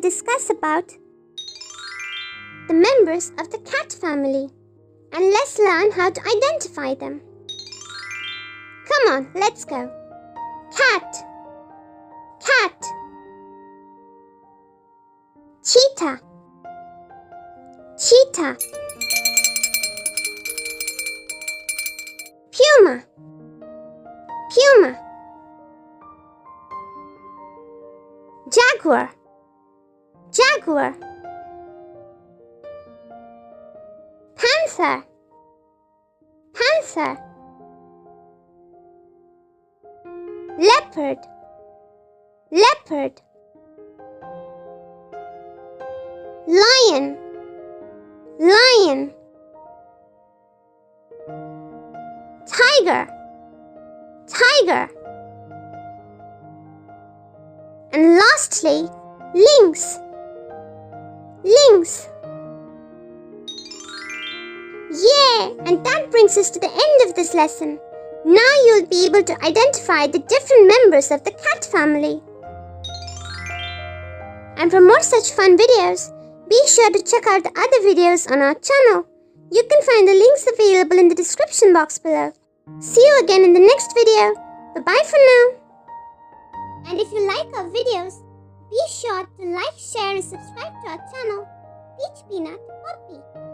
discuss about the members of the cat family, and let's learn how to identify them. Come on, let's go. Cat, cat. Cheetah, cheetah. Puma, puma. Jaguar, jaguar. Panther, panther. Leopard, leopard. Lion, lion. Tiger, tiger. And lastly, lynx, lynx. Yeah, and that brings us to the end of this lesson. Now you'll be able to identify the different members of the cat family. And for more such fun videos, be sure to check out the other videos on our channel. You can find the links available in the description box below. See you again in the next video. Bye-bye for now. And if you like our videos, be sure to like, share and subscribe to our channel, Peach Peanut Poppy.